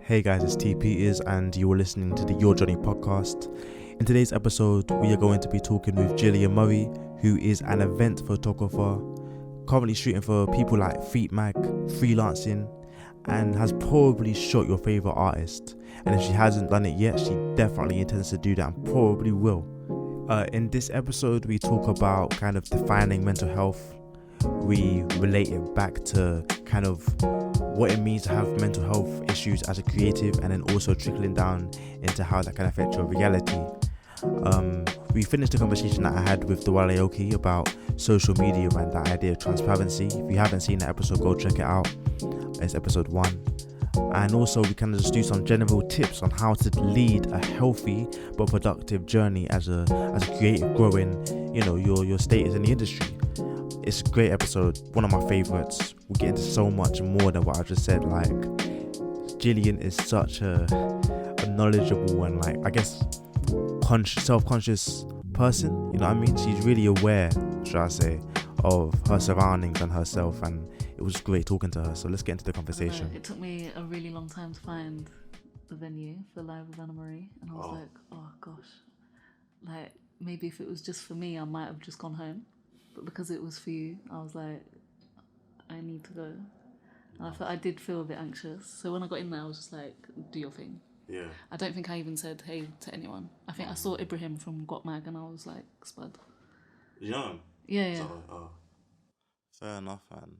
Hey guys, it's T Peters and you are listening to the Your Journey podcast. In today's episode, we are going to be talking with Gillian Murray, who is an event photographer, currently shooting for people like Feet Mag, freelancing, and has probably shot your favourite artist. And if she hasn't done it yet, she definitely intends to do that and probably will. In this episode, we talk about kind of defining mental health. We relate it back to kind of what it means to have mental health issues as a creative, and then also trickling down into how that can affect your reality. We finished the conversation that I had with Dwale Aoki about social media and that idea of transparency. If you haven't seen that episode, go check it out. It's episode 1. And also we kind of just do some general tips on how to lead a healthy but productive journey as a creative, growing, your status in the industry. It's a great episode, one of my favorites. We get into so much more than what I just said. Like, Gillian is such a knowledgeable and, like, I guess, self-conscious person. You know what I mean? She's really aware, should I say, of her surroundings and herself, and it was great talking to her. So let's get into the conversation. It took me a really long time to find the venue for Live with Anna Marie, and I was like, oh gosh, like maybe if it was just for me, I might have just gone home. But because it was for you, I was like, I need to go. And I did feel a bit anxious. So when I got in there, I was just like, do your thing. Yeah. I don't think I even said hey to anyone. I think I saw Ibrahim from Got Mag and I was like, spud. You know him? Yeah. So, fair enough, man.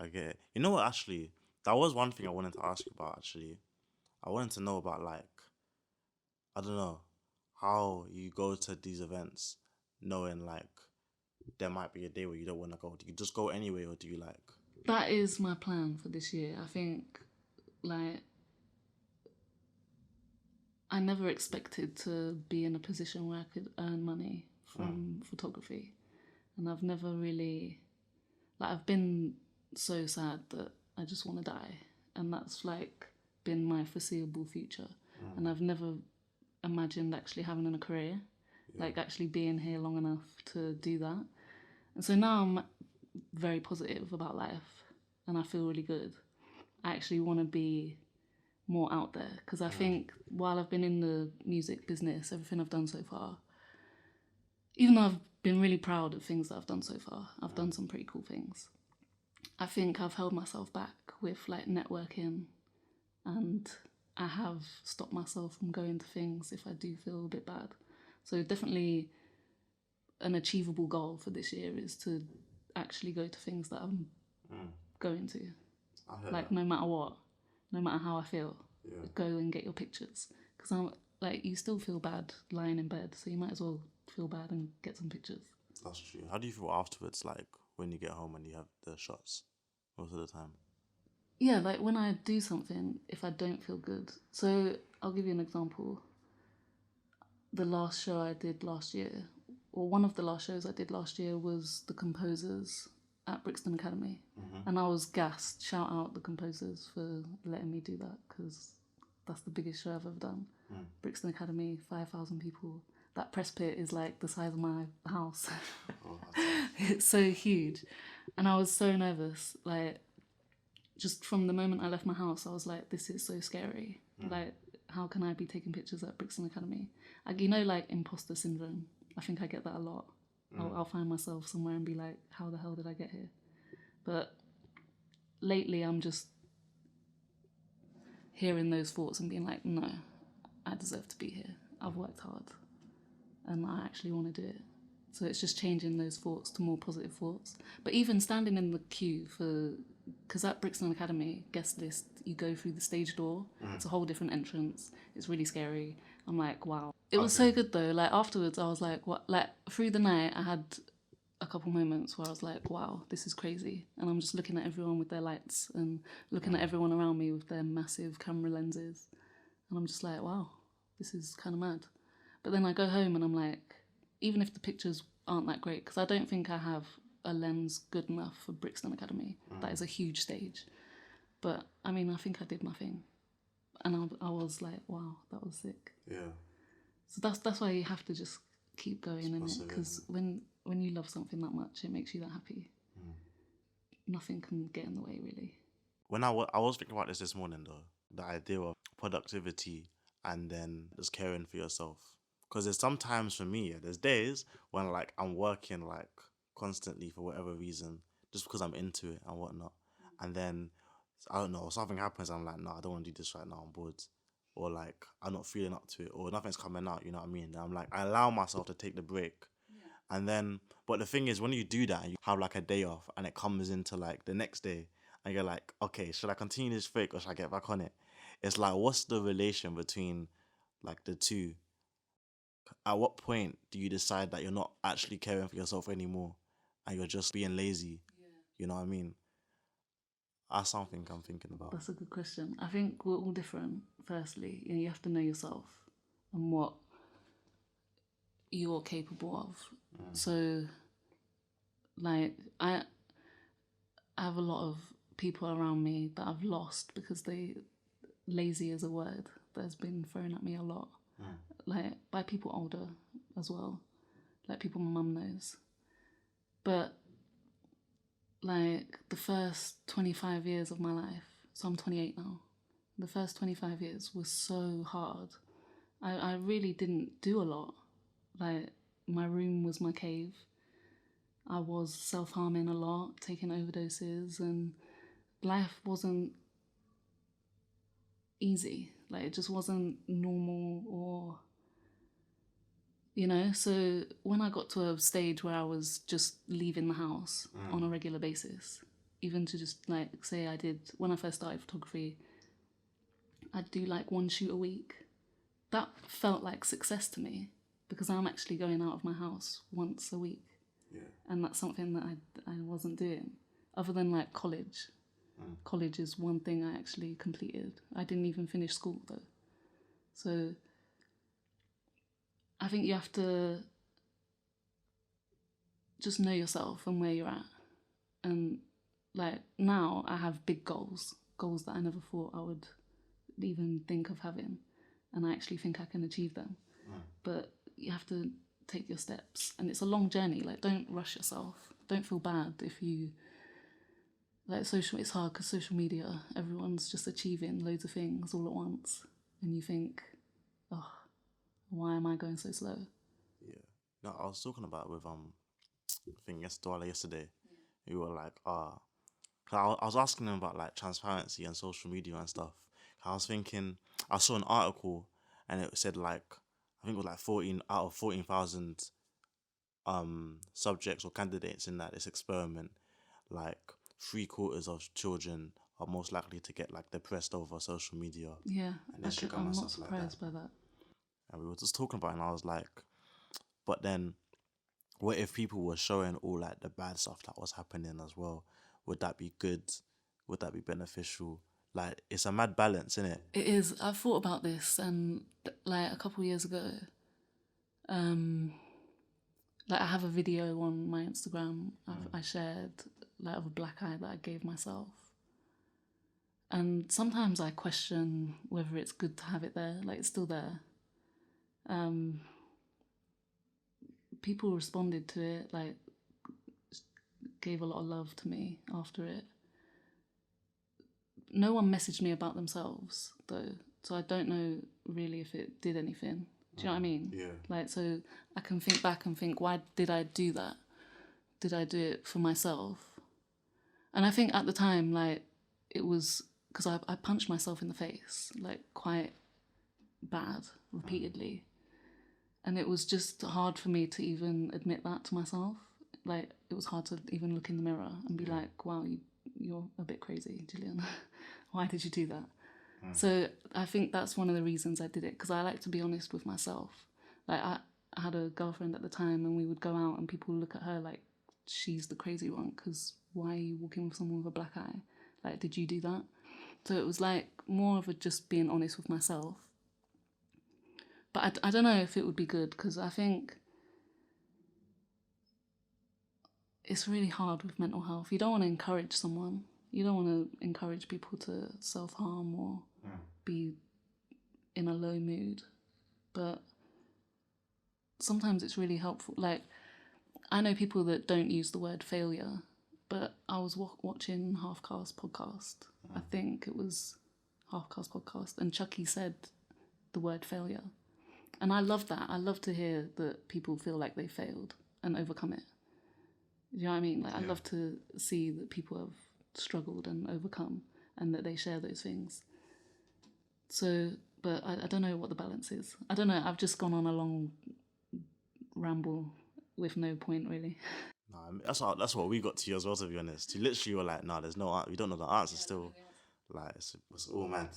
I get it. You know what, actually, that was one thing I wanted to ask you about, actually. I wanted to know about, like, I don't know, how you go to these events knowing, like, there might be a day where you don't want to go. Do you just go anyway, or do you like... That is my plan for this year. I think, like, I never expected to be in a position where I could earn money from photography. And I've never really... Like, I've been so sad that I just want to die. And that's, like, been my foreseeable future. And I've never imagined actually having a career. Like, actually being here long enough to do that. And so now I'm very positive about life and I feel really good. I actually want to be more out there because I think while I've been in the music business, everything I've done so far, even though I've been really proud of things that I've done so far, I've done some pretty cool things. I think I've held myself back with like networking, and I have stopped myself from going to things if I do feel a bit bad. So definitely an achievable goal for this year is to actually go to things that I'm going to. Like, no matter what, no matter how I feel, go and get your pictures. Because I'm like, you still feel bad lying in bed, so you might as well feel bad and get some pictures. That's true. How do you feel afterwards, like, when you get home and you have the shots most of the time? Yeah, like, when I do something, if I don't feel good. So, I'll give you an example. The last show I did last year, or one of the last shows I did last year, was The Composers at Brixton Academy. And I was gassed. Shout out The Composers for letting me do that, because that's the biggest show I've ever done. Brixton Academy, 5,000 people. That press pit is like the size of my house. It's so huge. And I was so nervous. Like, just from the moment I left my house, I was like, this is so scary. Like, how can I be taking pictures at Brixton Academy? Like, like imposter syndrome. I think I get that a lot. I'll find myself somewhere and be like, how the hell did I get here? But lately I'm just hearing those thoughts and being like, no, I deserve to be here. I've worked hard and I actually want to do it. So it's just changing those thoughts to more positive thoughts. But even standing in the queue because at Brixton Academy, guest list, you go through the stage door. It's a whole different entrance. It's really scary. I'm like, wow. It was so good though. Like, afterwards, I was like, what? Like, through the night, I had a couple moments where I was like, wow, this is crazy. And I'm just looking at everyone with their lights and looking at everyone around me with their massive camera lenses. And I'm just like, wow, this is kind of mad. But then I go home and I'm like, even if the pictures aren't that great, because I don't think I have a lens good enough for Brixton Academy. That is a huge stage. But, I mean, I think I did my thing. And I was like, wow, that was sick. Yeah. So that's why you have to just keep going, innit? Because when you love something that much, it makes you that happy. Nothing can get in the way, really. When I was thinking about this morning, though, the idea of productivity and then just caring for yourself. Because there's sometimes for me, there's days when like I'm working like constantly for whatever reason, just because I'm into it and whatnot. And then I don't know, something happens, I'm like, no, I don't want to do this right now, I'm bored. Or like I'm not feeling up to it, or nothing's coming out, you know what I mean? And I'm like, I allow myself to take the break. And then, but the thing is, when you do that and you have like a day off and it comes into like the next day and you're like, okay, should I continue this break or should I get back on it? It's like, what's the relation between like the two? At what point do you decide that you're not actually caring for yourself anymore and you're just being lazy? You know what I mean? That's something I'm thinking about. That's a good question. I think we're all different. Firstly, you have to know yourself and what you're capable of. So, like, I have a lot of people around me that I've lost because lazy is a word that has been thrown at me a lot, like by people older as well, like people my mum knows. But like the first 25 years of my life, so I'm 28 now, the first 25 years was so hard. I really didn't do a lot. Like, my room was my cave. I was self-harming a lot, taking overdoses, and life wasn't easy. Like, it just wasn't normal, or, you know? So when I got to a stage where I was just leaving the house on a regular basis, even to just like, say when I first started photography, I'd do like one shoot a week. That felt like success to me because I'm actually going out of my house once a week. Yeah. And that's something that I wasn't doing, other than like college. College is one thing I actually completed. I didn't even finish school though. So I think you have to just know yourself and where you're at. And like now I have big goals that I never thought I would even think of having. And I actually think I can achieve them. But you have to take your steps. And it's a long journey. Like, don't rush yourself. Don't feel bad if you... Like, it's hard because social media, everyone's just achieving loads of things all at once. And you think, oh, why am I going so slow? Yeah. No, I was talking about it with, I think yesterday. We were like, 'cause I was asking them about like transparency and social media and stuff. I was thinking, I saw an article and it said like, I think it was like 14 out of 14,000 subjects or candidates in that this experiment, like 3/4 of children are most likely to get like depressed over social media. Yeah, And this sugar I'm and not stuff like surprised by that. And we were just talking about it and I was like, but then what if people were showing all like the bad stuff that was happening as well? Would that be good? Would that be beneficial? Like, it's a mad balance, isn't it? It is. I've thought about this, and like a couple of years ago, like I have a video on my Instagram I shared like of a black eye that I gave myself. And sometimes I question whether it's good to have it there. Like, it's still there. People responded to it, like gave a lot of love to me after it. No one messaged me about themselves though, so I don't know really if it did anything. Do you know what I mean? Yeah. Like, so I can think back and think, why did I do that? Did I do it for myself? And I think at the time, like, it was because I punched myself in the face, like, quite bad, repeatedly. And it was just hard for me to even admit that to myself. Like, it was hard to even look in the mirror and be like, wow, you're a bit crazy, Gillian. Why did you do that? So I think that's one of the reasons I did it, because I like to be honest with myself. Like, I had a girlfriend at the time and we would go out and people would look at her like she's the crazy one, because why are you walking with someone with a black eye? Like, did you do that? So it was like more of a just being honest with myself. But I don't know if it would be good, because I think it's really hard with mental health. You don't want to encourage someone. You don't want to encourage people to self-harm or be in a low mood. But sometimes it's really helpful. Like, I know people that don't use the word failure, but I was watching Half Caste podcast. I think it was Half-Cast podcast, and Chucky said the word failure. And I love that. I love to hear that people feel like they failed and overcome it. Do you know what I mean? Like, I love to see that people have struggled and overcome and that they share those things. So, but I don't know what the balance is. I don't know. I've just gone on a long ramble with no point, really. Nah, that's what we got to you as well, to be honest. You literally were like, nah, there's no answer. We don't know the answer still. Like, it's all mad.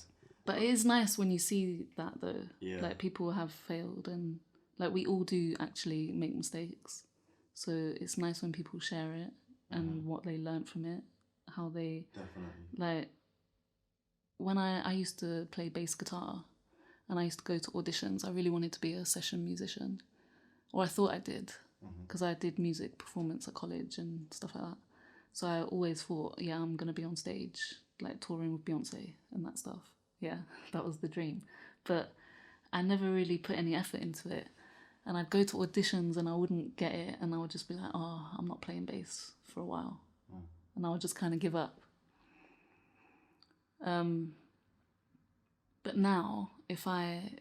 But it is nice when you see that, though. Yeah. Like, people have failed, and like, we all do actually make mistakes. So it's nice when people share it and what they learned from it, how they... Definitely. Like, when I used to play bass guitar and I used to go to auditions, I really wanted to be a session musician. Or I thought I did, because I did music performance at college and stuff like that. So I always thought, yeah, I'm going to be on stage, like touring with Beyonce and that stuff. Yeah, that was the dream. But I never really put any effort into it. And I'd go to auditions and I wouldn't get it, and I would just be like, oh, I'm not playing bass for a while. And I would just kind of give up. But now, if I,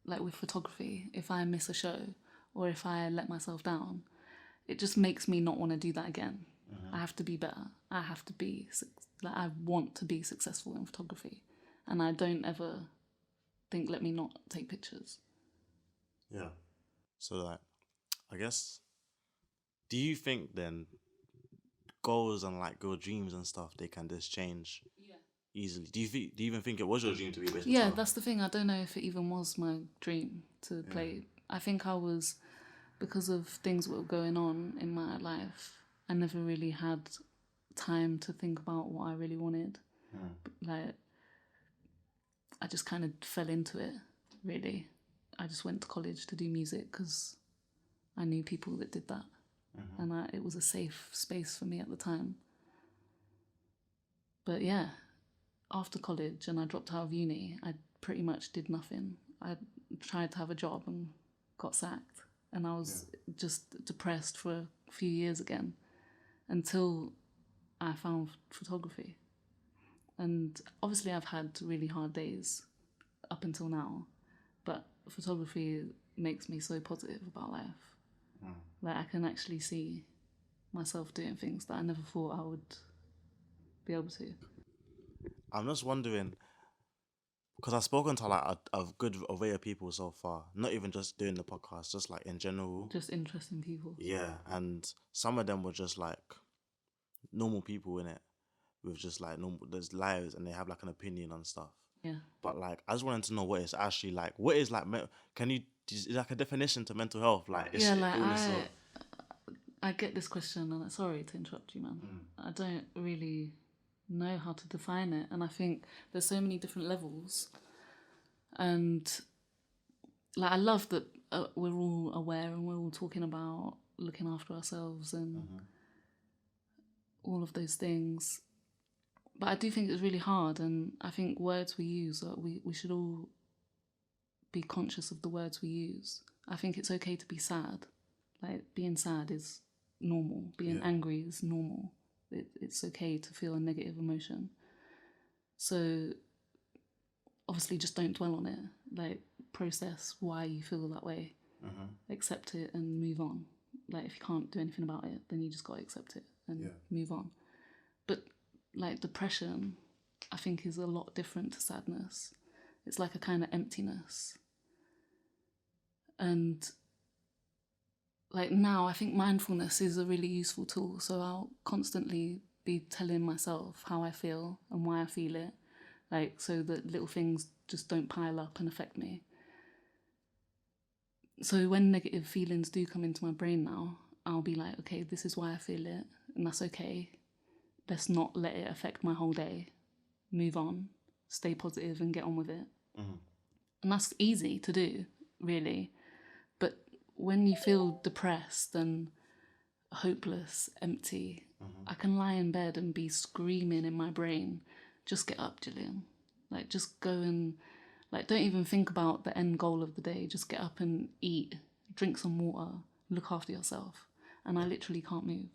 like with photography, if I miss a show or if I let myself down, it just makes me not want to do that again. I have to be better. I have to be, like, I want to be successful in photography. And I don't ever think, let me not take pictures. Yeah. So, like, I guess, do you think then goals and like your dreams and stuff, they can just change easily? Do you even think it was your dream to be a bass Yeah, guitar? that's the thing. I don't know if it even was my dream to play. I think I was, because of things that were going on in my life, I never really had time to think about what I really wanted. Like, I just kind of fell into it, really. I just went to college to do music because I knew people that did that. And it was a safe space for me at the time. But yeah, after college and I dropped out of uni, I pretty much did nothing. I tried to have a job and got sacked. And I was just depressed for a few years again until I found photography. And obviously I've had really hard days up until now, but photography makes me so positive about life. Like, I can actually see myself doing things that I never thought I would be able to. I'm just wondering, because I've spoken to like a good array of people so far, not even just doing the podcast, just like in general. Just interesting people. Yeah, and some of them were just like normal people in it, with just like normal, there's lives, and they have like an opinion on stuff. Yeah. But like, I just wanted to know what it's actually like. What is like? Can you is like a definition to mental health? Like, yeah, like I get this question, and sorry to interrupt you, man. I don't really know how to define it, and I think there's so many different levels. And like, I love that we're all aware and we're all talking about looking after ourselves and all of those things. But I do think it's really hard, and I think words we use, we should all be conscious of the words we use. I think it's okay to be sad. Like, being sad is normal. Being angry is normal. It's okay to feel a negative emotion. So obviously just don't dwell on it. Like, process why you feel that way. Accept it and move on. Like, if you can't do anything about it, then you just gotta accept it and move on. But like, depression, I think, is a lot different to sadness. It's like a kind of emptiness. And like, now I think mindfulness is a really useful tool. So I'll constantly be telling myself how I feel and why I feel it. Like, so that little things just don't pile up and affect me. So when negative feelings do come into my brain now, I'll be like, okay, this is why I feel it, and that's okay. Let's not let it affect my whole day. Move on, stay positive and get on with it. And that's easy to do, really. But when you feel depressed and hopeless, empty, I can lie in bed and be screaming in my brain, just get up, Gillian. Like, just go and, like, don't even think about the end goal of the day. Just get up and eat, drink some water, look after yourself. And I literally can't move.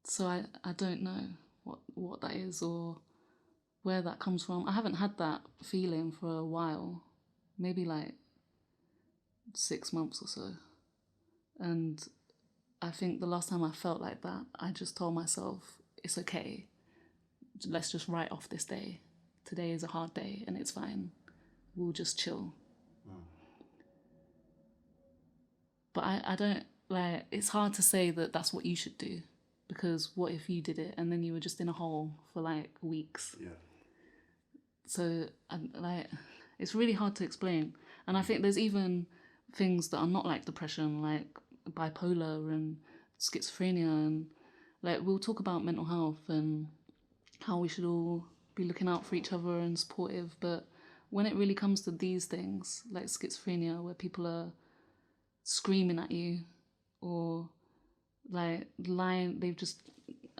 So I don't know what that is, or where that comes from. I haven't had that feeling for a while, maybe like 6 months or so. And I think the last time I felt like that, I just told myself, it's okay. Let's just write off this day. Today is a hard day and it's fine. We'll just chill. But I don't, like, it's hard to say that that's what you should do, because what if you did it and then you were just in a hole for like weeks? Yeah. So, like, it's really hard to explain. And I think there's even things that are not like depression, like bipolar and schizophrenia, and like we'll talk about mental health and how we should all be looking out for each other and supportive. But when it really comes to these things, like schizophrenia, where people are screaming at you or like lying,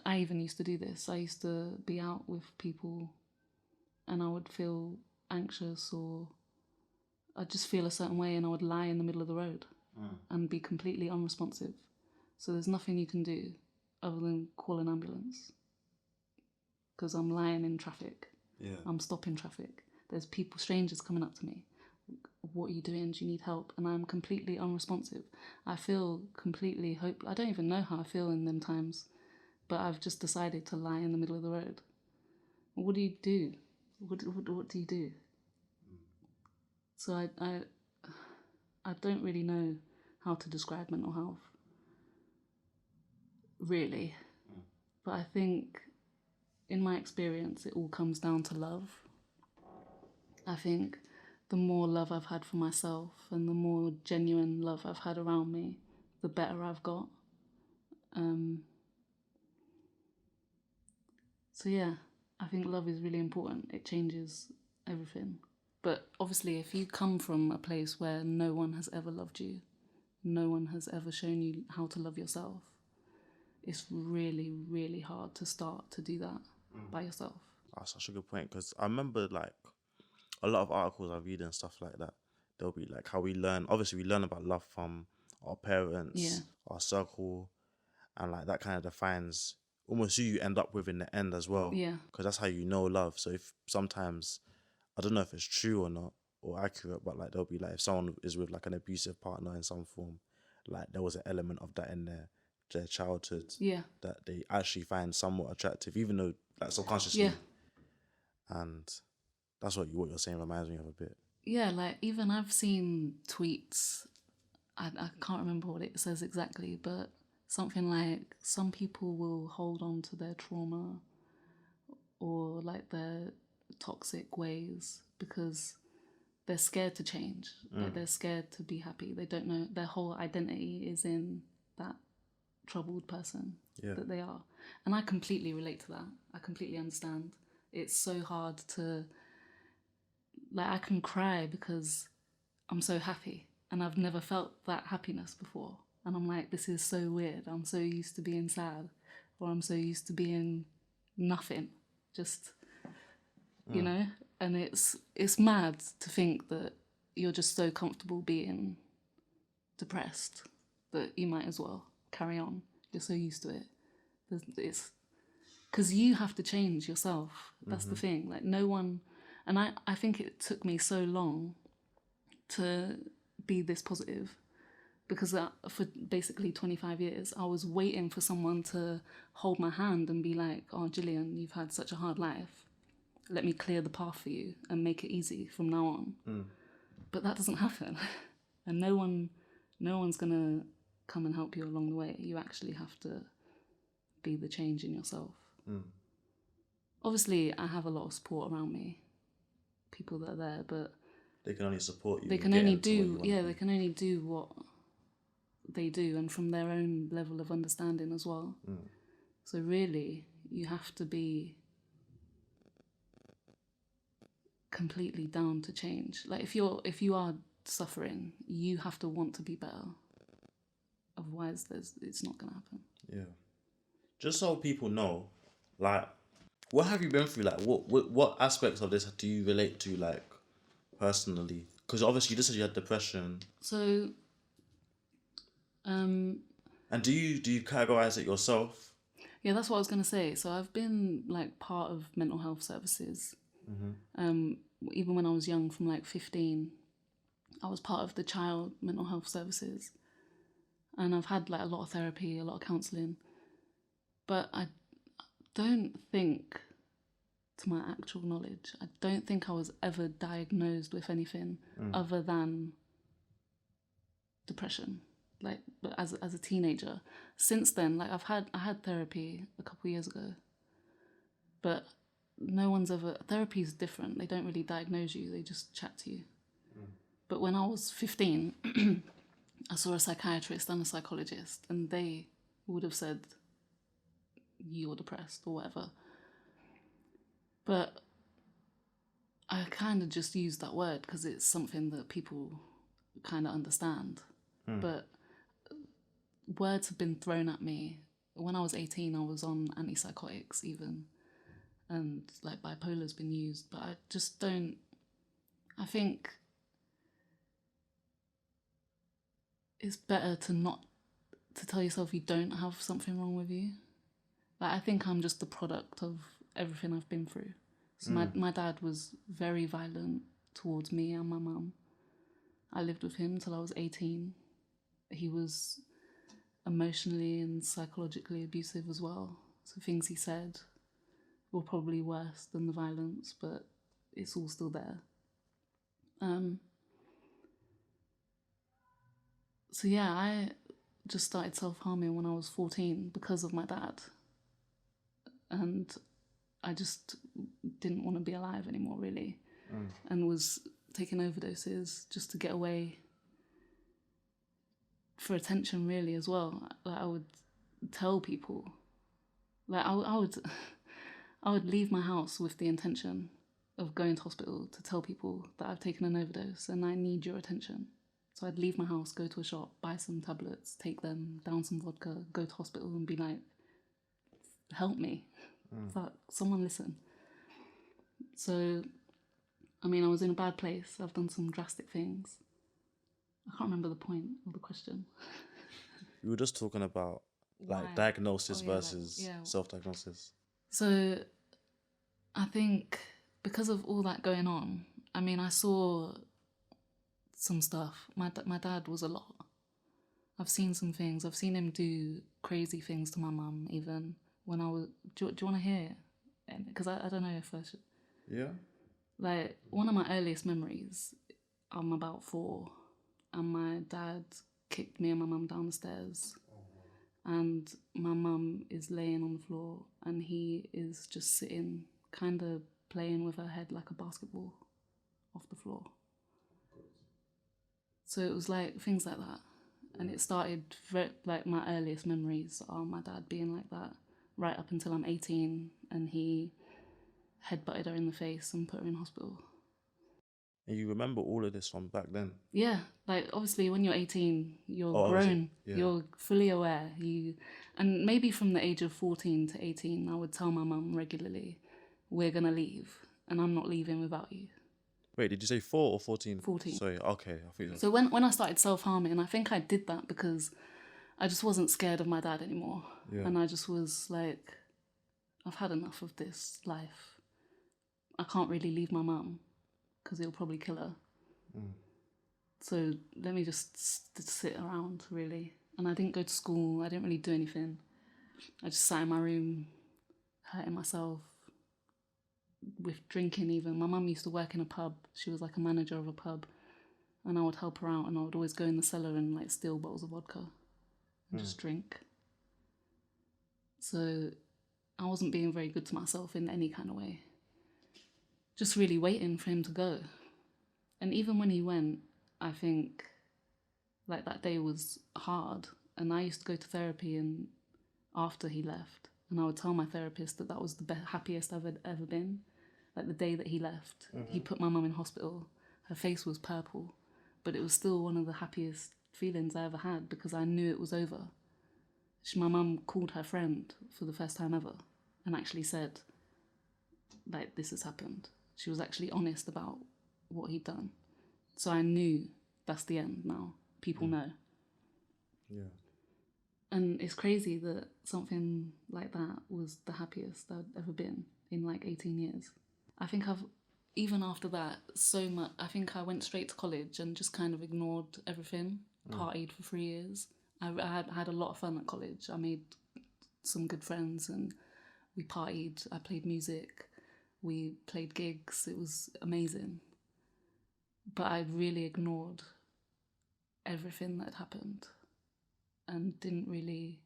I even used to do this. I used to be out with people and I would feel anxious, or I'd just feel a certain way, and I would lie in the middle of the road and be completely unresponsive. So there's nothing you can do other than call an ambulance, because I'm lying in traffic. Yeah. I'm stopping traffic. There's strangers coming up to me. What are you doing? Do you need help? And I'm completely unresponsive. I feel completely hopeless. I don't even know how I feel in them times, but I've just decided to lie in the middle of the road. What do you do? What do you do? So I don't really know how to describe mental health, really. But I think, in my experience, it all comes down to love. I think the more love I've had for myself and the more genuine love I've had around me, the better I've got. So yeah, I think love is really important. It changes everything. But obviously, if you come from a place where no one has ever loved you, no one has ever shown you how to love yourself, it's really, really hard to start to do that by yourself. That's such a good point, because I remember like a lot of articles I read and stuff like that. They'll be like how we learn. Obviously, we learn about love from our parents, our circle, and like that kind of defines almost who you end up with in the end as well. Yeah. Because that's how you know love. So if sometimes, I don't know if it's true or not or accurate, but like they'll be like if someone is with like an abusive partner in some form, like there was an element of that in their childhood that they actually find somewhat attractive, even though like subconsciously. Yeah. And that's what you're saying reminds me of a bit. Yeah, like even I've seen tweets, I can't remember what it says exactly, but something like some people will hold on to their trauma or like their toxic ways because they're scared to change. Like they're scared to be happy. They don't know, their whole identity is in that troubled person that they are. And I completely relate to that. I completely understand. It's so hard to, like, I can cry because I'm so happy and I've never felt that happiness before. And I'm like, this is so weird. I'm so used to being sad, or I'm so used to being nothing, just, you know? And it's mad to think that you're just so comfortable being depressed that you might as well carry on. You're so used to it. It's because you have to change yourself. That's the thing. Like no one, and I think it took me so long to be this positive, because for basically 25 years, I was waiting for someone to hold my hand and be like, oh, Gillian, you've had such a hard life. Let me clear the path for you and make it easy from now on. But that doesn't happen. And no one's going to come and help you along the way. You actually have to be the change in yourself. Obviously, I have a lot of support around me, people that are there, but they can only support you. They can only do, they can only do what they do, and from their own level of understanding as well. So really, you have to be completely down to change. Like if you are suffering, you have to want to be better. Otherwise, it's not gonna happen. Yeah. Just so people know, like, what have you been through? Like, what aspects of this do you relate to, like, personally? Because obviously you just said you had depression. So, and do you categorize it yourself? Yeah, that's what I was gonna say. So I've been like part of mental health services Even when I was young, from like 15, I was part of the child mental health services. And I've had like a lot of therapy, a lot of counselling. But I don't think, to my actual knowledge, I don't think I was ever diagnosed with anything other than depression. Like, but as a teenager. Since then, like I had therapy a couple of years ago. But no one's ever... Therapy is different. They don't really diagnose you. They just chat to you. But when I was 15, I saw a psychiatrist and a psychologist, and they would have said, you're depressed or whatever. But I kind of just used that word because it's something that people kind of understand. But words have been thrown at me. When I was 18, I was on antipsychotics even. And like bipolar's been used, but I just don't... I think it's better to tell yourself you don't have something wrong with you. Like, I think I'm just the product of everything I've been through. So my dad was very violent towards me and my mum. I lived with him till I was 18. He was emotionally and psychologically abusive as well. So things he said were probably worse than the violence, but it's all still there. So yeah, I just started self-harming when I was 14 because of my dad. And I just didn't want to be alive anymore, really. And was taking overdoses just to get away, for attention, really, as well. Like, I would tell people, like I would leave my house with the intention of going to hospital to tell people that I've taken an overdose and I need your attention. So I'd leave my house, go to a shop, buy some tablets, take them, down some vodka, go to hospital and be like, help me. Fuck, someone listen. So, I mean, I was in a bad place. I've done some drastic things. I can't remember the point of the question. We were just talking about like Why? diagnosis Oh, yeah, versus self-diagnosis. So I think because of all that going on, I mean, I saw some stuff. My dad was a lot. I've seen some things. I've seen him do crazy things to my mum, even when I was... Do you want to hear it? Because I don't know if I should... Yeah. Like, one of my earliest memories, I'm about 4, and my dad kicked me and my mum down the stairs. And my mum is laying on the floor and he is just sitting, kind of playing with her head like a basketball off the floor. So it was like things like that. And it started, like, my earliest memories are my dad being like that right up until I'm 18, and he headbutted her in the face and put her in hospital. And you remember all of this from back then? Yeah, like, obviously when you're 18, you're Oh, grown, yeah. You're fully aware. And maybe from the age of 14 to 18, I would tell my mum regularly, we're going to leave, and I'm not leaving without you. Wait, did you say 4 or 14? 14. Sorry, okay. I think So when I started self-harming, I think I did that because I just wasn't scared of my dad anymore. Yeah. And I just was like, I've had enough of this life. I can't really leave my mum because it'll probably kill her. So let me just sit around, really. And I didn't go to school. I didn't really do anything. I just sat in my room, hurting myself, with drinking even. My mum used to work in a pub. She was like a manager of a pub. And I would help her out, and I would always go in the cellar and like steal bottles of vodka and just drink. So I wasn't being very good to myself in any kind of way. Just really waiting for him to go. And even when he went, I think like that day was hard. And I used to go to therapy and after he left, and I would tell my therapist that was the happiest I've ever been. Like the day that he left, he put my mum in hospital. Her face was purple, but it was still one of the happiest feelings I ever had because I knew it was over. My mum called her friend for the first time ever and actually said, like, this has happened. She was actually honest about what he'd done. So I knew that's the end now. People know. Yeah. And it's crazy that something like that was the happiest I'd ever been in like 18 years. I think even after that, so much, I think I went straight to college and just kind of ignored everything, partied for 3 years. I had a lot of fun at college. I made some good friends and we partied. I played music. We played gigs. It was amazing. But I really ignored everything that had happened and didn't really...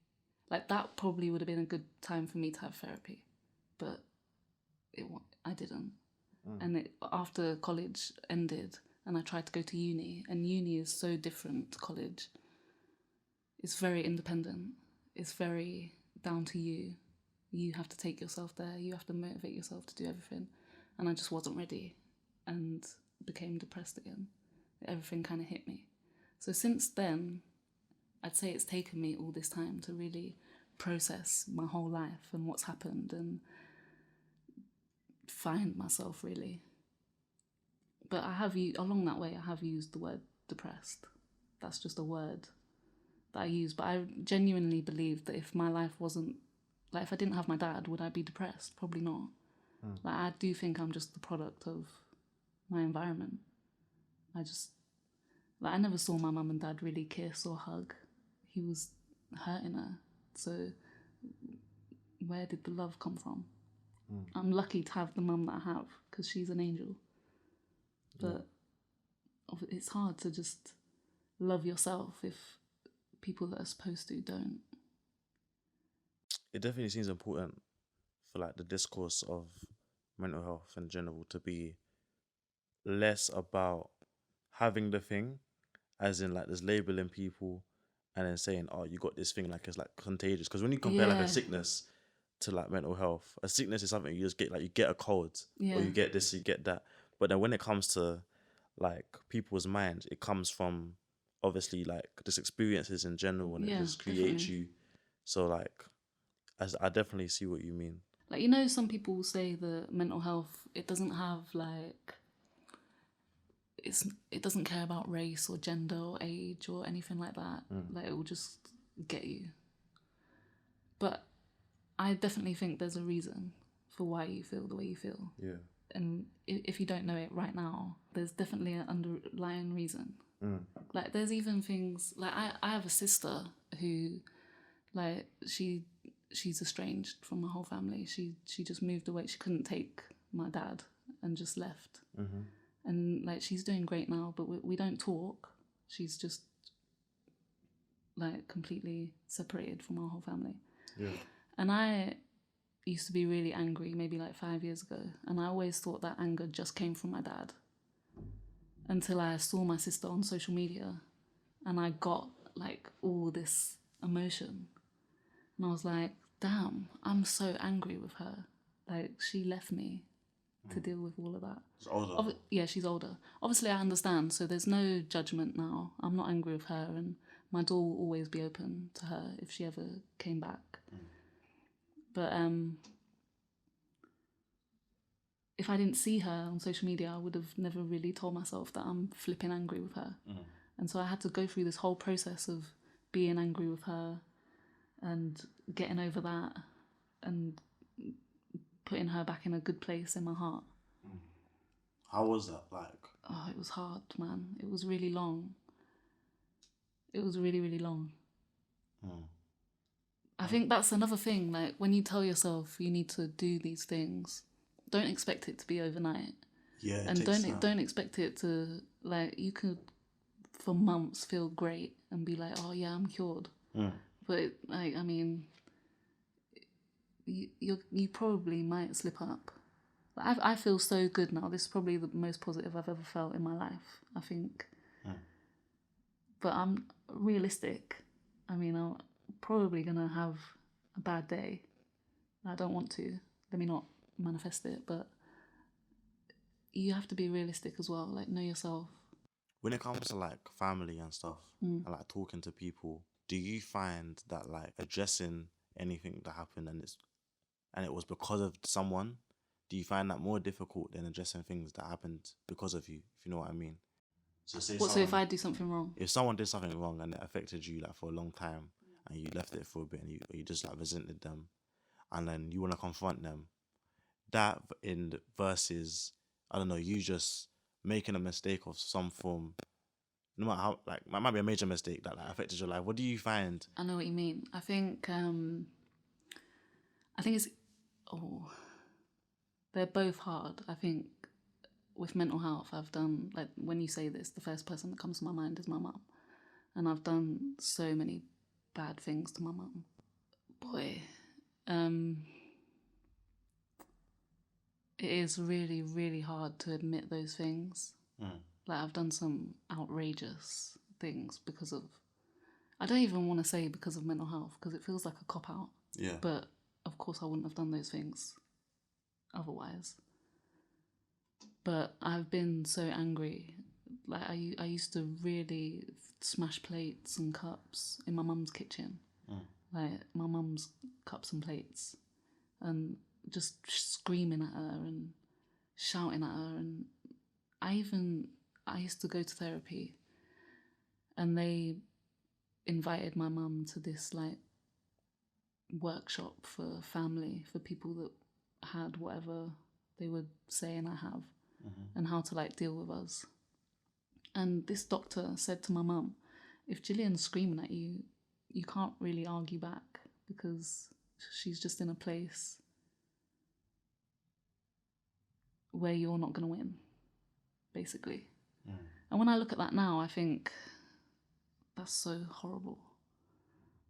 Like, that probably would have been a good time for me to have therapy. But I didn't. And after college ended and I tried to go to uni, and uni is so different to college. It's very independent. It's very down to you. You have to take yourself there. You have to motivate yourself to do everything. And I just wasn't ready and became depressed again. Everything kind of hit me. So since then, I'd say it's taken me all this time to really process my whole life and what's happened and find myself, really. But along that way, I have used the word depressed. That's just a word that I use. But I genuinely believe that if my life wasn't... Like, if I didn't have my dad, would I be depressed? Probably not. Like, I do think I'm just the product of my environment. I never saw my mum and dad really kiss or hug. He was hurting her. So where did the love come from? I'm lucky to have the mum that I have because she's an angel. But it's hard to just love yourself if people that are supposed to don't. It definitely seems important for like the discourse of mental health in general to be less about having the thing, as in like there's labeling people and then saying, oh, you got this thing, like it's like contagious. Because when you compare like a sickness to like mental health, a sickness is something you just get, like you get a cold or you get this, you get that. But then when it comes to like people's minds, it comes from obviously like just experiences in general, and it just creates you. So like, I definitely see what you mean. Like, you know, some people say that mental health, it doesn't have like, it doesn't care about race or gender or age or anything like that. Like, it will just get you. But I definitely think there's a reason for why you feel the way you feel. Yeah. And if you don't know it right now, there's definitely an underlying reason. Like, there's even things, like I have a sister who, like, she's estranged from my whole family. She just moved away. She couldn't take my dad and just left. And like, she's doing great now, but we don't talk. She's just like completely separated from our whole family. Yeah. And I used to be really angry maybe like 5 years ago, and I always thought that anger just came from my dad until I saw my sister on social media and I got like all this emotion, and I was like, damn, I'm so angry with her. Like, she left me to deal with all of that. She's older. Yeah, she's older. Obviously, I understand, so there's no judgment now. I'm not angry with her, and my door will always be open to her if she ever came back. But if I didn't see her on social media, I would have never really told myself that I'm flipping angry with her. And so I had to go through this whole process of being angry with her and getting over that and putting her back in a good place in my heart. How was that like? Oh, it was hard, man. It was really long. It was really, really long. I think that's another thing. Like, when you tell yourself you need to do these things, don't expect it to be overnight. Yeah, and don't expect it to, like, you could for months feel great and be like, oh yeah, I'm cured. But like, I mean, you probably might slip up. I feel so good now. This is probably the most positive I've ever felt in my life, I think. But I'm realistic. I mean, I'm probably going to have a bad day. I don't want to. Let me not manifest it. But you have to be realistic as well. Like, know yourself. When it comes to like family and stuff, and like talking to people, do you find that like addressing anything that happened and it was because of someone, do you find that more difficult than addressing things that happened because of you, if you know what I mean? So say So if I do something wrong? If someone did something wrong and it affected you like for a long time and you left it for a bit and you just like resented them and then you want to confront them, that in versus, I don't know, you just making a mistake of some form, no matter how, like, it might be a major mistake that like affected your life. What do you find? I know what you mean. I think it's, oh, they're both hard. I think with mental health, I've done, like, when you say this, the first person that comes to my mind is my mum. And I've done so many bad things to my mum. Boy, it is really, really hard to admit those things. Like, I've done some outrageous things because of, I don't even want to say because of mental health, because it feels like a cop-out. Yeah. But, of course, I wouldn't have done those things otherwise. But I've been so angry. Like, I used to really smash plates and cups in my mum's kitchen. Like, my mum's cups and plates. And just screaming at her and shouting at her. And I used to go to therapy, and they invited my mum to this, like, workshop for family, for people that had whatever they were saying I have, and how to, like, deal with us. And this doctor said to my mum, if Gillian's screaming at you, you can't really argue back, because she's just in a place where you're not going to win, basically. And when I look at that now, I think that's so horrible.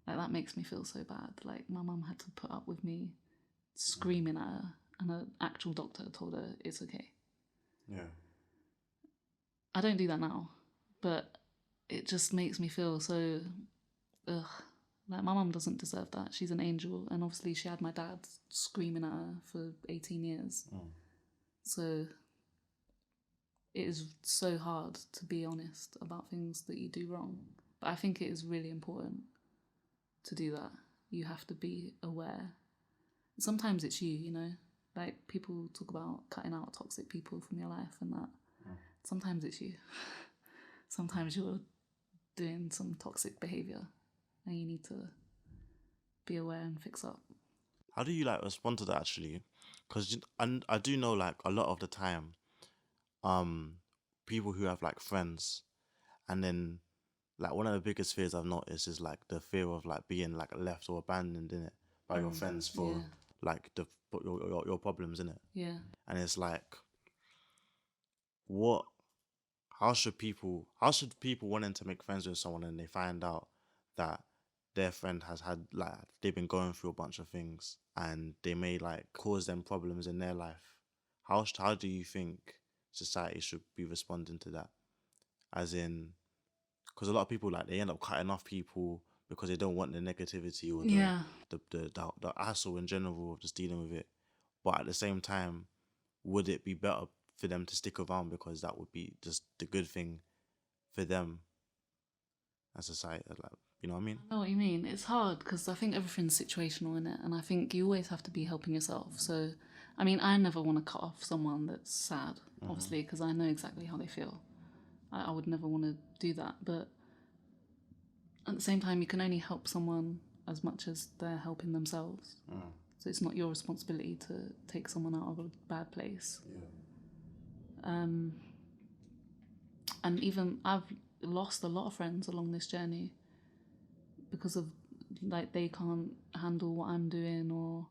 Like, that makes me feel so bad. Like, my mum had to put up with me screaming at her, and an actual doctor told her it's okay. Yeah. I don't do that now, but it just makes me feel so, ugh. Like, my mum doesn't deserve that. She's an angel, and obviously she had my dad screaming at her for 18 years. So it is so hard to be honest about things that you do wrong. But I think it is really important to do that. You have to be aware. Sometimes it's you know? Like, people talk about cutting out toxic people from your life and that. Sometimes it's you. Sometimes you're doing some toxic behaviour and you need to be aware and fix up. How do you, like, respond to that, actually? Because I do know, like, a lot of the time, people who have, like, friends, and then, like, one of the biggest fears I've noticed is, like, the fear of, like, being, like, left or abandoned, innit, by your friends for like your problems, innit. Yeah. And it's like, how should people wanting to make friends with someone and they find out that their friend has had, like, they've been going through a bunch of things and they may, like, cause them problems in their life? How do you think society should be responding to that? As in, because a lot of people, like, they end up cutting off people because they don't want the negativity or the hassle in general of just dealing with it. But at the same time, would it be better for them to stick around because that would be just the good thing for them as society? Like, you know what I mean? I know what you mean. It's hard because I think everything's situational in it, and I think you always have to be helping yourself. So, I mean, I never want to cut off someone that's sad, obviously, because I know exactly how they feel. I would never want to do that, but at the same time, you can only help someone as much as they're helping themselves. So it's not your responsibility to take someone out of a bad place. And even I've lost a lot of friends along this journey because of, like, they can't handle what I'm doing, or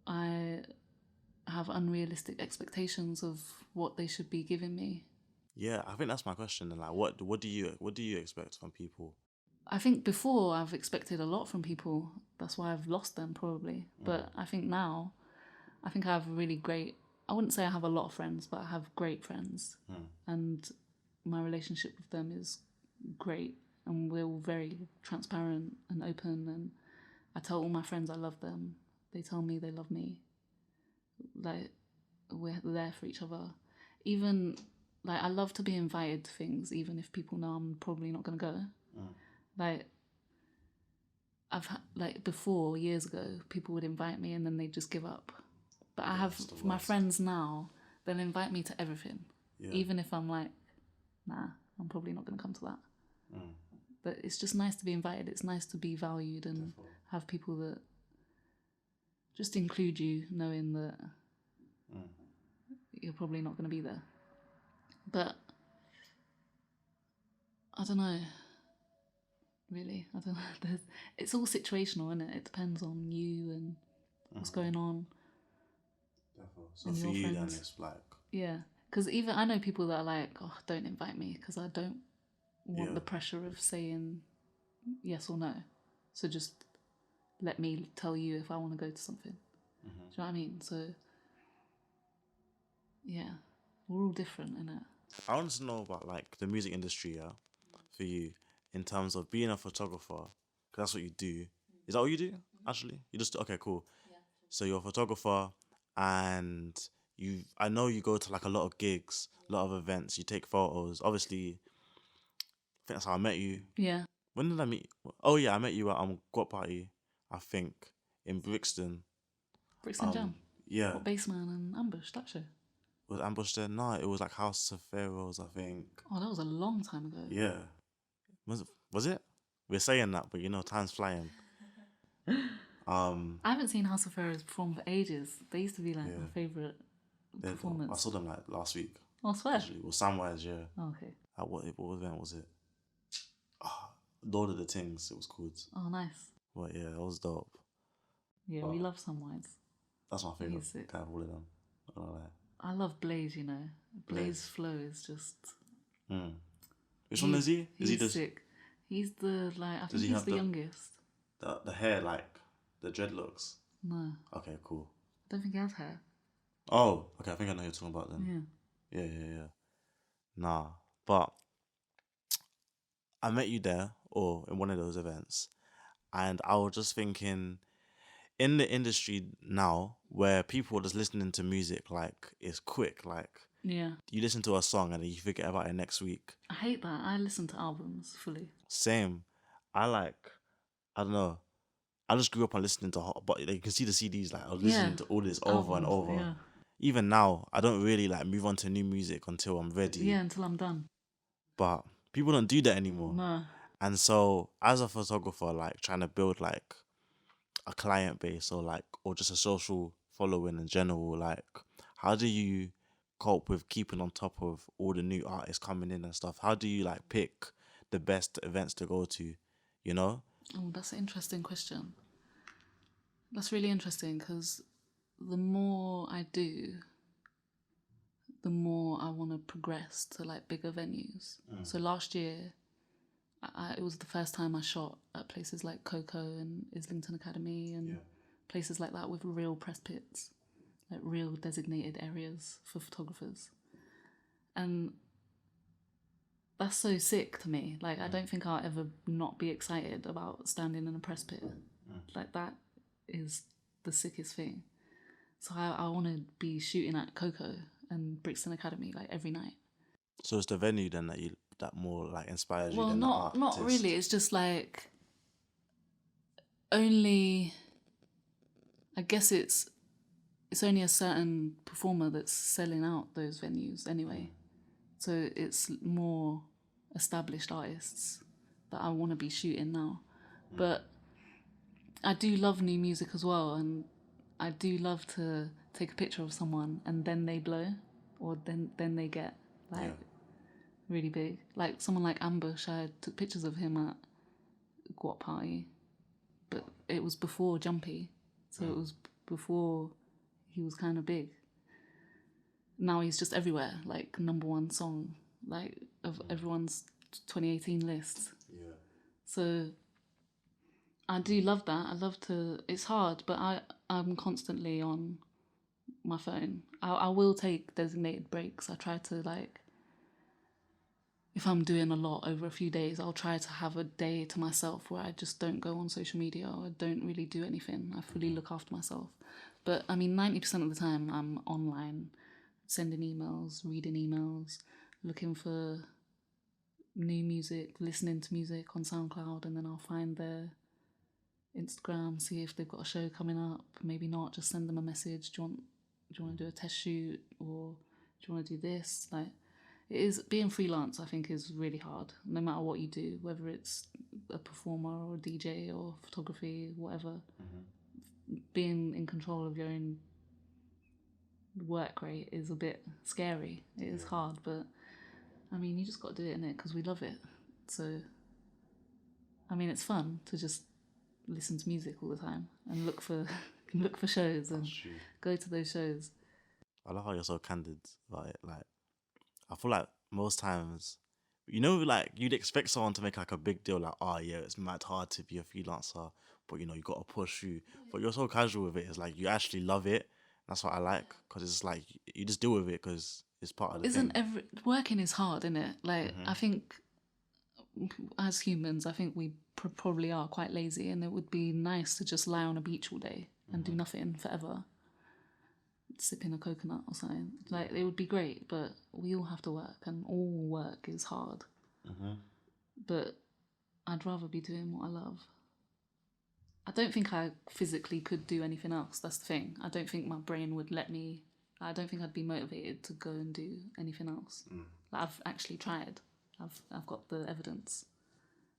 I have unrealistic expectations of what they should be giving me. Yeah, I think that's my question. And, like, what do you expect from people? I think before I've expected a lot from people. That's why I've lost them, probably. But I think now, I think I have really great, I wouldn't say I have a lot of friends, but I have great friends. And my relationship with them is great. And we're all very transparent and open. And I tell all my friends I love them. They tell me they love me. Like, we're there for each other. Even, like, I love to be invited to things, even if people know I'm probably not going to go. Like, I've like, before, years ago, people would invite me and then they'd just give up. But I have my friends now, they'll invite me to everything. Even if I'm like, nah, I'm probably not going to come to that. But it's just nice to be invited. It's nice to be valued and have people that just include you, knowing that you're probably not going to be there. But I don't know. Really, I don't know. It's all situational, isn't it? It depends on you and what's going on. Definitely. So and for your you, then friends. it's like, Yeah, because even I know people that are like, oh, don't invite me because I don't want Yeah. the pressure of saying yes or no. So just let me tell you if I want to go to something. Do you know what I mean? So yeah, we're all different, innit? I want to know about like the music industry, yeah, for you in terms of being a photographer, because that's what you do. Is that what you do? Actually, you just okay, cool. So you're a photographer, and I know you go to like a lot of gigs, a lot of events. You take photos. Obviously, I think that's how I met you. Yeah. When did I meet you? Oh yeah, I met you at Got Party, I think, in Brixton. Brixton Jam. Yeah, What, Baseman and Ambush, that show? was Ambush there? No, it was like House of Pharaohs, I think. Oh, that was a long time ago. Yeah, was it? We're saying that, but you know, time's flying. I haven't seen House of Pharaohs perform for ages. They used to be like Yeah. my favourite I performance. saw them like last week. Oh, I swear. Actually, well, Samwise, yeah. Oh, okay. At what event was it? Lord of the Things, it was called. Oh, nice. But yeah, it was dope. Yeah, we love Samwise. That's my favorite He's sick. guy of all of them. Not gonna lie. I love Blaze, you know. Blaze flow is just... Which one is he? Is he He's sick. He's the, like, I think he's the youngest. the hair, like the dreadlocks? No. Okay, cool. I don't think he has hair. Oh, okay. I think I know who you're talking about then. Yeah. Yeah. Nah, but I met you there or in one of those events, and I was just thinking, in the industry now, where people are just listening to music like it's quick, like Yeah. you listen to a song and then you forget about it next week. I hate that. I listen to albums fully. Same. I don't know. I just grew up on listening to, but you can see the CDs. Like I was listening to all this over and over. Yeah. Even now, I don't really like move on to new music until I'm ready. Yeah, until I'm done. But people don't do that anymore. No. And so, as a photographer, like trying to build like a client base or just a social following in general, like how do you cope with keeping on top of all the new artists coming in and stuff? How do you like pick the best events to go to, you know? Oh, that's an interesting question. That's really interesting because the more I do, the more I want to progress to like bigger venues. So last year, it was the first time I shot at places like Coco and Islington Academy and places like that with real press pits, like real designated areas for photographers. And that's so sick to me. Like, I don't think I'll ever not be excited about standing in a press pit. Like, that is the sickest thing. So I want to be shooting at Coco and Brixton Academy like every night. So it's the venue then that more like inspires you Well, than the artist? not really. It's just like only. I guess it's only a certain performer that's selling out those venues anyway. So it's more established artists that I want to be shooting now. But I do love new music as well, and I do love to take a picture of someone and then they blow, or then they get like really big. Like someone like Ambush, I took pictures of him at Got Party, but it was before Jumpy, so it was before he was kind of big. Now he's just everywhere, like #1 song, like of everyone's 2018 lists. Yeah. So I do love that. I love to. It's hard, but I'm constantly on my phone. I will take designated breaks. I try to like. If I'm doing a lot over a few days, I'll try to have a day to myself where I just don't go on social media or I don't really do anything. I fully look after myself. But I mean, 90% of the time I'm online, sending emails, reading emails, looking for new music, listening to music on SoundCloud, and then I'll find their Instagram, see if they've got a show coming up. Maybe not, just send them a message. Do you want to do a test shoot, or do you want to do this? Like, it is being freelance. I think is really hard. No matter what you do, whether it's a performer or a DJ or photography, whatever. being in control of your own work rate is a bit scary. It is hard, but I mean, you just got to do it, innit? Because we love it. So, I mean, it's fun to just listen to music all the time and look for shows and go to those shows. I love how you're so candid about it. Like, I feel like most times, you know, like you'd expect someone to make like a big deal, like, oh yeah, it's mad hard to be a freelancer, but you know, you got to push through. But you're so casual with it. It's like you actually love it. That's what I like, because it's like you just deal with it because it's part of the thing. Working is hard, isn't it? Like, I think as humans, I think we probably are quite lazy, and it would be nice to just lie on a beach all day and do nothing forever, sipping a coconut or something. Like, it would be great, but we all have to work, and all work is hard. But I'd rather be doing what I love. I don't think I physically could do anything else. That's the thing. I don't think my brain would let me. I don't think I'd be motivated to go and do anything else. Like, I've actually tried. I've got the evidence.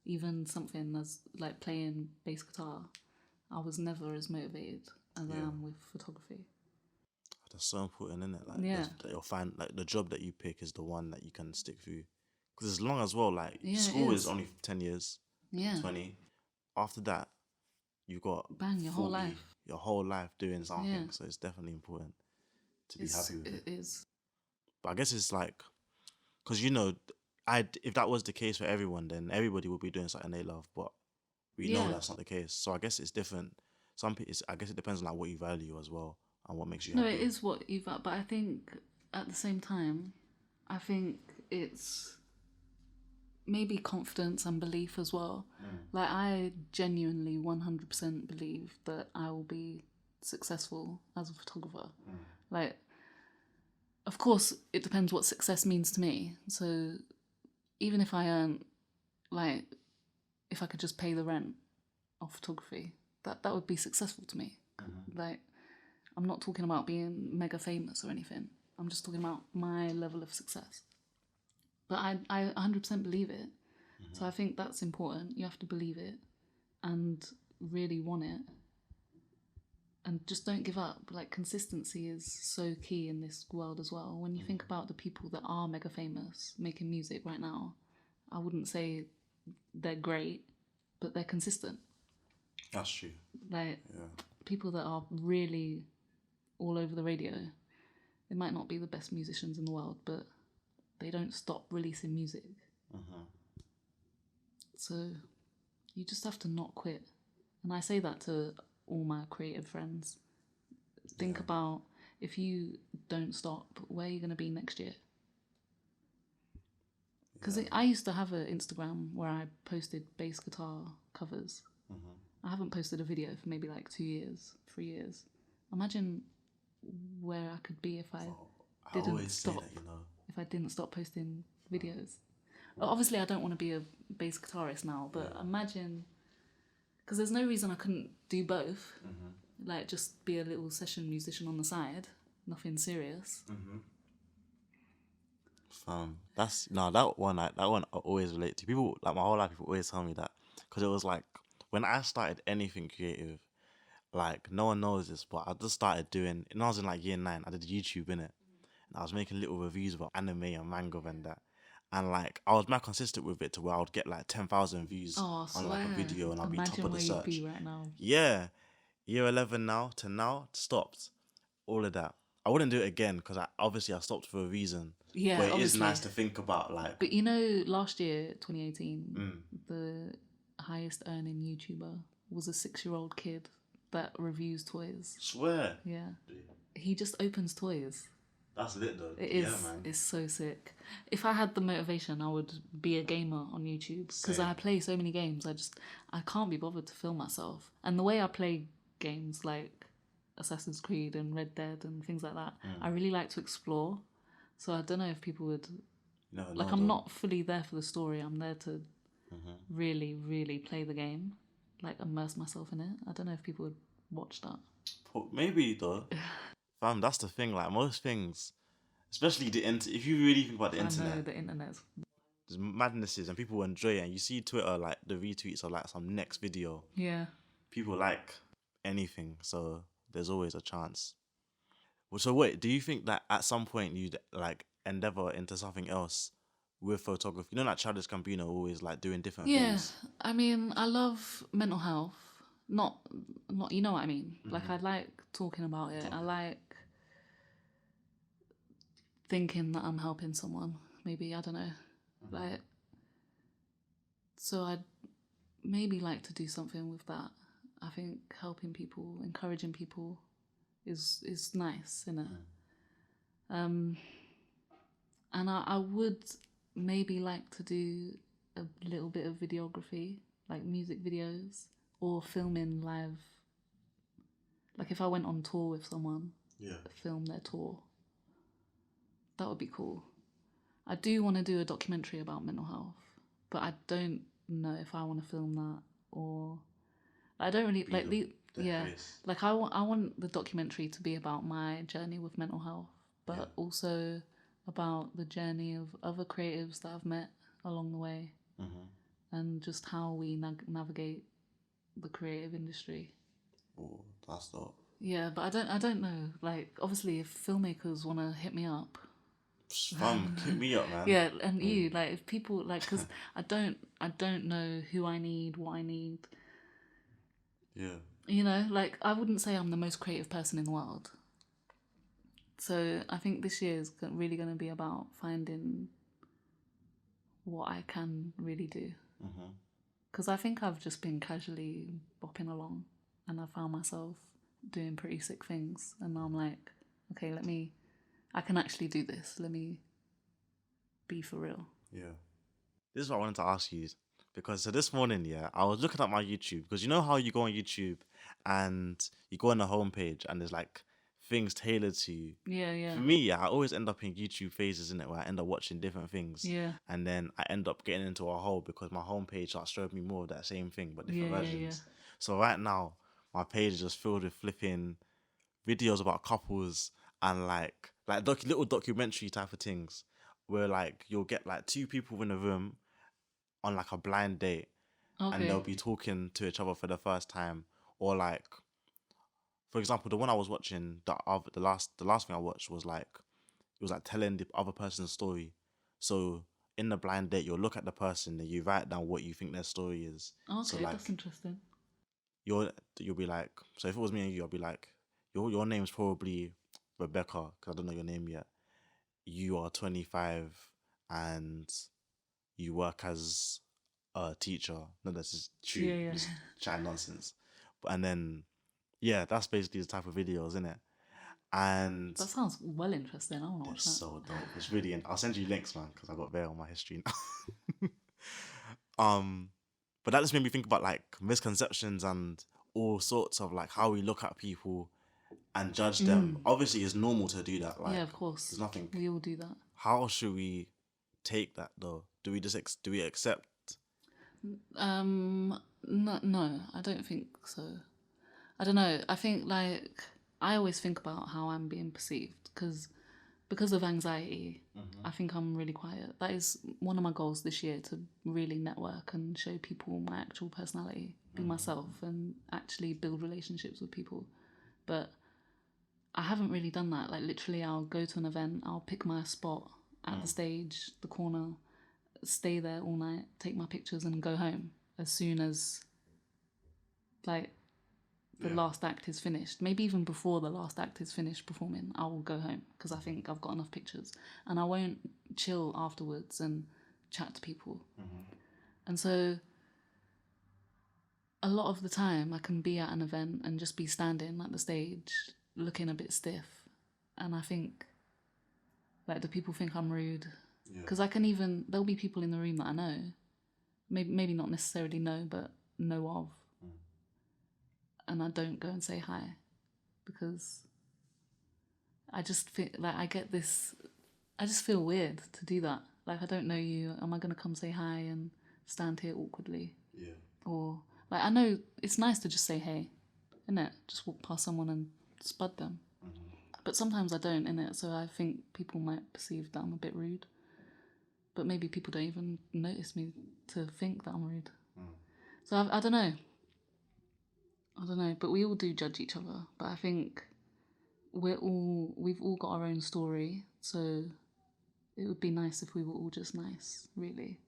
Even something as like playing bass guitar, I was never as motivated as I am with photography. That's so important, isn't it? Like, that you'll find like the job that you pick is the one that you can stick through. Because it's long as well. Like, school is only 10 years, 20. After that, you've got your whole life. Your whole life doing something. So it's definitely important to be happy with it. It is. But I guess it's like, because you know, if that was the case for everyone, then everybody would be doing something they love. But we know that's not the case. So I guess it's different. I guess it depends on like what you value as well and what makes you happy. No, it is what you value. But I think at the same time, I think it's maybe confidence and belief as well. Like, I genuinely 100% believe that I will be successful as a photographer. Like, of course, it depends what success means to me. So even if I earn, like, if I could just pay the rent of photography, that would be successful to me. Like, I'm not talking about being mega famous or anything. I'm just talking about my level of success. But I 100% believe it. So I think that's important. You have to believe it and really want it. And just don't give up. Like, consistency is so key in this world as well. When you think about the people that are mega famous making music right now, I wouldn't say they're great, but they're consistent. That's true. Like, people that are really all over the radio, they might not be the best musicians in the world, but they don't stop releasing music. So you just have to not quit. And I say that to all my creative friends. Think about, if you don't stop, where are you going to be next year? Because I used to have an Instagram where I posted bass guitar covers. I haven't posted a video for maybe like 2 years, 3 years. Imagine where I could be if I didn't stop. Say that, you know. If I didn't stop posting videos. Obviously, I don't want to be a bass guitarist now, but imagine, because there's no reason I couldn't do both. Like, just be a little session musician on the side, nothing serious. That one I always relate to. People, like, my whole life, people always tell me that, because it was like when I started anything creative, like, no one knows this, but I just started doing. And I was in like year 9. I did YouTube innit, and I was making little reviews about anime and manga and that. And like, I was more consistent with it to where I would get like 10,000 views on like a video, and I'd be top of the search. You'd be right now. Yeah, year 11 now stopped. All of that. I wouldn't do it again because I stopped for a reason. Yeah, but it is nice to think about, like. But you know, last year, 2018, the highest earning YouTuber was a 6-year-old kid that reviews toys. Swear. Yeah, he just opens toys. That's lit though. It is. Man. It's so sick. If I had the motivation, I would be a gamer on YouTube, because I play so many games. I can't be bothered to film myself. And the way I play games like Assassin's Creed and Red Dead and things like that, I really like to explore. So I don't know if people would. I'm not fully there for the story. I'm there to really, really play the game, like immerse myself in it. I don't know if people would watch that. Maybe though. Fam, that's the thing. Like, most things, especially the internet. If you really think about the internet, I know the internet. There's madnesses and people enjoy it. And you see Twitter, like the retweets of like some next video. Yeah. People like anything, so there's always a chance. Well, so wait, do you think that at some point you'd like endeavor into something else with photography? You know, like Childish Gambino always like doing different Yeah, things. I mean, I love mental health. Not, you know what I mean? Like, I like talking about it. I like thinking that I'm helping someone. Maybe, I don't know. Like, so I'd maybe like to do something with that. I think helping people, encouraging people is nice, isn't it? And I would maybe like to do a little bit of videography, like music videos or filming live. Like if I went on tour with someone, film their tour. That would be cool. I do want to do a documentary about mental health, but I don't know if I want to film that or I don't really like like I want the documentary to be about my journey with mental health, but also about the journey of other creatives that I've met along the way, and just how we navigate the creative industry. Oh, that's dope. Yeah, but I don't know. Like, obviously, if filmmakers want to hit me up, Fam, hit me up, man. yeah, and you, like, if people like, because I don't know who I need, what I need. Yeah. You know, like, I wouldn't say I'm the most creative person in the world. So I think this year is really going to be about finding what I can really do. Because I think I've just been casually bopping along and I found myself doing pretty sick things. And now I'm like, okay, I can actually do this. Let me be for real. Yeah. This is what I wanted to ask you. Because so this morning, I was looking at my YouTube. Because you know how you go on YouTube and you go on the homepage and there's like things tailored to you. Yeah. For me, I always end up in YouTube phases, in it, where I end up watching different things. Yeah. And then I end up getting into a hole because my homepage starts showing me more of that same thing, but different versions. Yeah. So right now, my page is just filled with flipping videos about couples and little documentary type of things where like you'll get like two people in a room on like a blind date and they'll be talking to each other for the first time, or like, for example, the one I was watching, the last thing I watched was like, it was like telling the other person's story. So in the blind date, you'll look at the person and you write down what you think their story is. Okay, So like, that's interesting. you'll be like, so if it was me and you, I'll be like, your name's probably Rebecca because I don't know your name yet. You are 25 and you work as a teacher. No, that's just true. Yeah. Just chatting nonsense. And then, that's basically the type of videos, isn't it? And That sounds well interesting. I want to watch it's that. so dope. It's really. I'll send you links, man, because I got there on my history now. But that just made me think about like misconceptions and all sorts of like how we look at people and judge them. Obviously, it's normal to do that. Like, Yeah, of course. there's nothing. We all do that. How should we take that though? Do we just do we accept? No, I don't think so. I don't know. I think like I always think about how I'm being perceived because of anxiety. I think I'm really quiet. That is one of my goals this year, to really network and show people my actual personality, be myself, and actually build relationships with people. But I haven't really done that. Like literally, I'll go to an event, I'll pick my spot at the stage, the corner, stay there all night, take my pictures, and go home as soon as like the last act is finished. Maybe even before the last act is finished performing, I will go home because I think I've got enough pictures, and I won't chill afterwards and chat to people. And so a lot of the time I can be at an event and just be standing at the stage looking a bit stiff, and I think like, do people think I'm rude? Because there'll be people in the room that I know, maybe not necessarily know, but know of, and I don't go and say hi because I just feel like I just feel weird to do that. Like, I don't know you. Am I going to come say hi and stand here awkwardly? Yeah. Or like, I know it's nice to just say hey, innit? Just walk past someone and spud them. But sometimes I don't, innit? So I think people might perceive that I'm a bit rude. But maybe people don't even notice me to think that I'm rude. So I don't know. I don't know, but we all do judge each other. But I think we've all got our own story, so it would be nice if we were all just nice, really.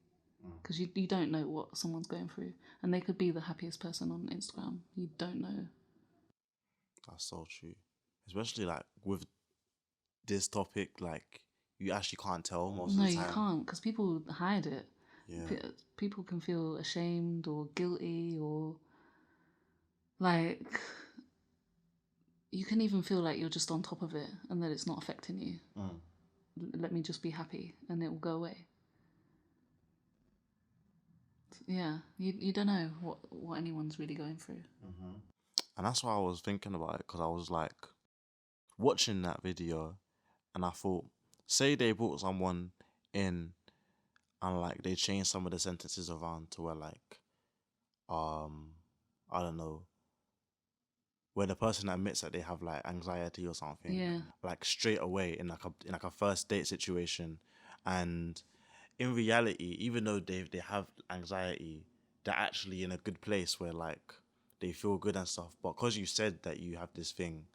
Because you don't know what someone's going through. And they could be the happiest person on Instagram. You don't know. That's so true. Especially like with this topic, like you actually can't tell most of No, the you time. can't, because people hide it. Yeah. People can feel ashamed or guilty, or like you can even feel like you're just on top of it and that it's not affecting you. Let me just be happy and it will go away. Yeah, you don't know what anyone's really going through. And that's why I was thinking about it, because I was like watching that video and I thought, say they brought someone in and like they changed some of the sentences around to where like I don't know, where the person admits that they have like anxiety or something, Yeah. like straight away in like a first date situation, and in reality, even though they have anxiety, they're actually in a good place where like they feel good and stuff. But because you said that you have this thing,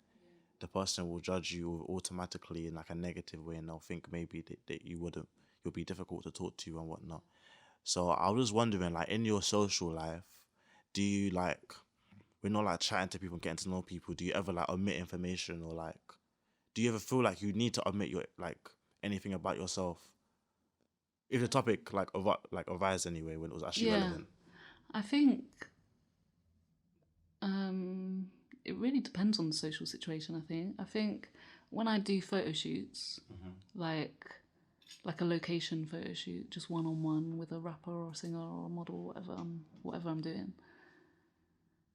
the person will judge you automatically in like a negative way, and they'll think maybe that you'll be difficult to talk to and whatnot. So I was just wondering, like in your social life, do you like, when you're like chatting to people and getting to know people, do you ever like omit information, or like do you ever feel like you need to omit your like anything about yourself if the topic like arise anyway when it was actually relevant? I think it really depends on the social situation. I think when I do photo shoots, like a location photo shoot, just one-on-one with a rapper or a singer or a model, whatever I'm doing,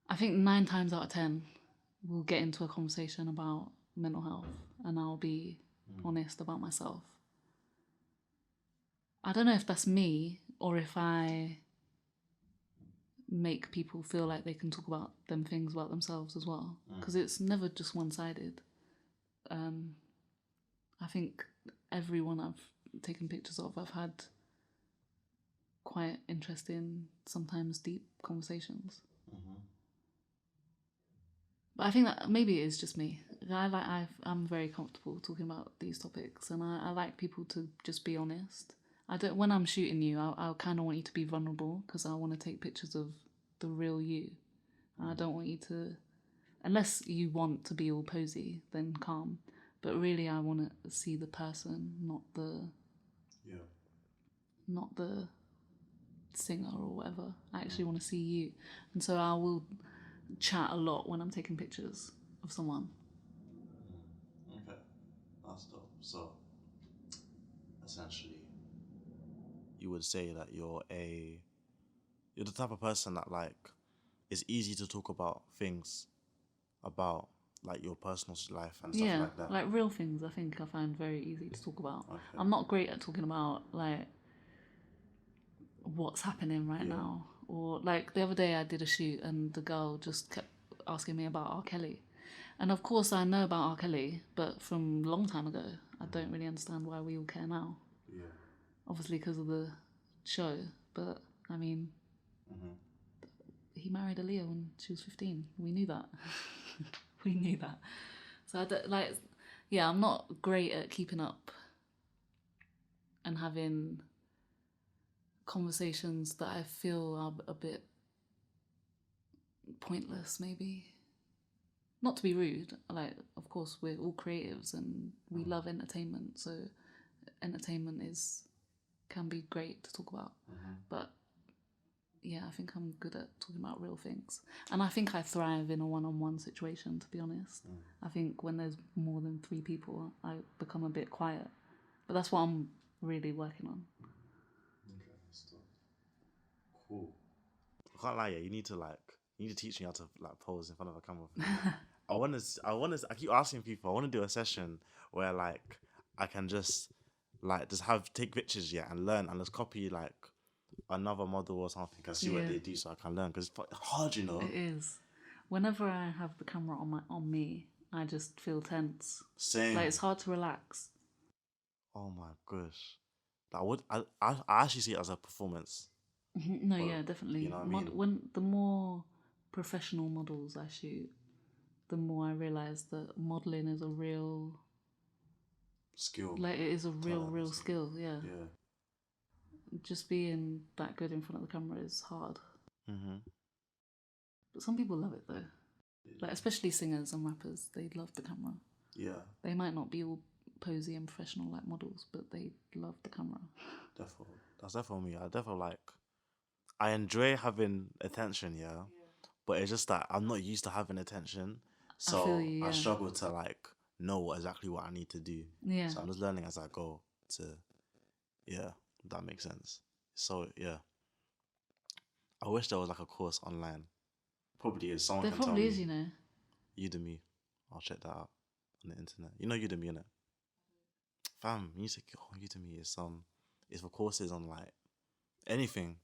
I think 9 times out of 10 we'll get into a conversation about mental health and I'll be honest about myself. I don't know if that's me or if I make people feel like they can talk about them things about themselves as well, because it's never just one-sided. I think everyone I've taken pictures of, I've had quite interesting, sometimes deep conversations. But I think that maybe it is just me. I'm very comfortable talking about these topics, and I like people to just be honest. I don't. When I'm shooting you, I kind of want you to be vulnerable, because I want to take pictures of the real you. And I don't want you to, unless you want to be all posy, then calm. But really, I want to see the person, not the singer or whatever. I actually want to see you, and so I will chat a lot when I'm taking pictures of someone. Okay, that's dope. So essentially, you would say that you're the type of person that like it's easy to talk about things about like your personal life and stuff like that. Like real things. I think I find very easy to talk about. Okay. I'm not great at talking about like what's happening right now, or like the other day I did a shoot and the girl just kept asking me about R. Kelly, and of course I know about R. Kelly, but from a long time ago. I don't really understand why we all care now. Obviously because of the show, but I mean, he married Aaliyah when she was 15. We knew that. We knew that. So I don't, like, yeah, I'm not great at keeping up and having conversations that I feel are a bit pointless, maybe. Not to be rude, like, of course we're all creatives and we love entertainment, so entertainment can be great to talk about. But yeah, I think I'm good at talking about real things. And I think I thrive in a one-on-one situation, to be honest. I think when there's more than 3 people, I become a bit quiet. But that's what I'm really working on. Okay, stop. Cool. I can't lie, yeah. You need to teach me how to like pose in front of a camera. I keep asking people. I want to do a session where like I can just take pictures, yeah, and learn and just copy like another model or something and see what they do, so I can learn, because it's hard, you know. It is. Whenever I have the camera on me, I just feel tense. Same. Like it's hard to relax. Oh my gosh. I actually see it as a performance. No, yeah, definitely. You know what I mean? When the more professional models I shoot, the more I realise that modelling is a real skill. like it is a real Talent. skill. Yeah. Just being that good in front of the camera is hard. Mm-hmm. But some people love it though. Like especially singers and rappers, they love the camera. Yeah. They might not be all posy and professional like models, but they love the camera. Definitely. That's definitely me. I definitely like. I enjoy having attention, yeah. But it's just that I'm not used to having attention, so I feel you, yeah. I struggle to like know exactly what I need to do. Yeah. So I'm just learning as I go. Yeah, that makes sense. So yeah, I wish there was like a course online. Probably is. Someone There can tell probably me. is, you know. Udemy. I'll check that out on the internet. You know Udemy, innit? Fam, music on Udemy is it's for courses on like anything.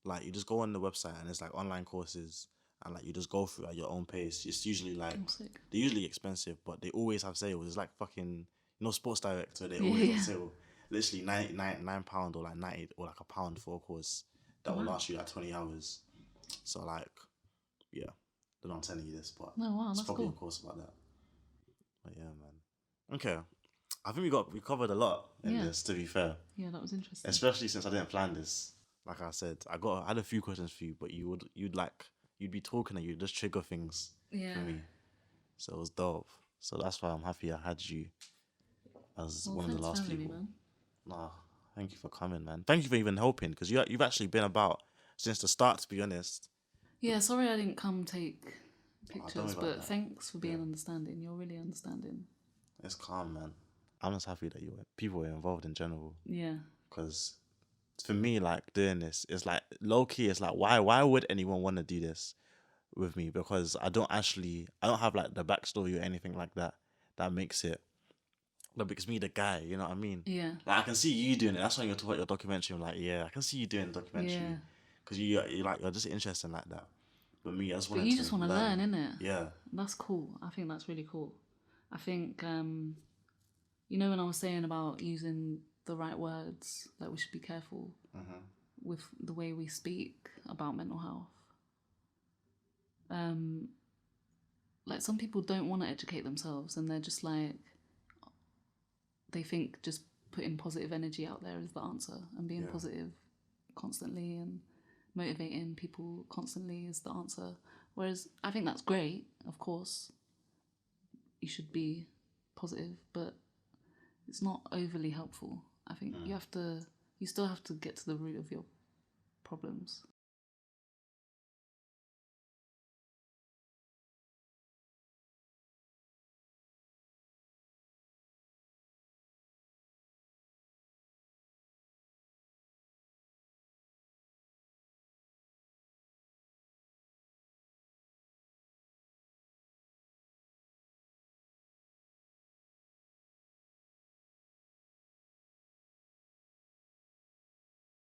Like you just go on the website and it's like online courses and like you just go through at your own pace. It's usually like I'm sick. they're usually expensive, but they always have sales. It's like fucking Sports Direct, so they always have sale. Literally £9 or like 90 or like £1 for a course that will last you like 20 hours. So like, yeah, don't know I'm telling you this, but it's probably a course about that. But yeah, man. Okay, I think we covered a lot in this. To be fair, yeah, that was interesting. Especially since I didn't plan this. Like I said, I had a few questions for you, but you'd be talking and you'd just trigger things for me. So it was dope. So that's why I'm happy I had you as one of the last people. Man. Nah, thank you for coming, man. Thank you for even helping, because you've actually been about since the start, to be honest. Yeah, sorry I didn't come take pictures, but that. Thanks for being understanding. You're really understanding. It's calm, man. I'm just happy that people were involved in general. Yeah. Because for me, like doing this, it's like low key. It's like why would anyone want to do this with me? Because I don't have like the backstory or anything like that. That makes me the guy. You know what I mean? Yeah. Like I can see you doing it. That's why you're talking about your documentary. I'm like, yeah, I can see you doing the documentary. Yeah. Because you're just interested like that. But me, I just want to. But you just want to learn, innit? Yeah. That's cool. I think that's really cool. I think you know when I was saying about using the right words, like we should be careful with the way we speak about mental health. Like some people don't want to educate themselves and they're just like, they think just putting positive energy out there is the answer and being positive constantly and motivating people constantly is the answer. Whereas I think that's great, of course. You should be positive, but it's not overly helpful. I think you still have to get to the root of your problems.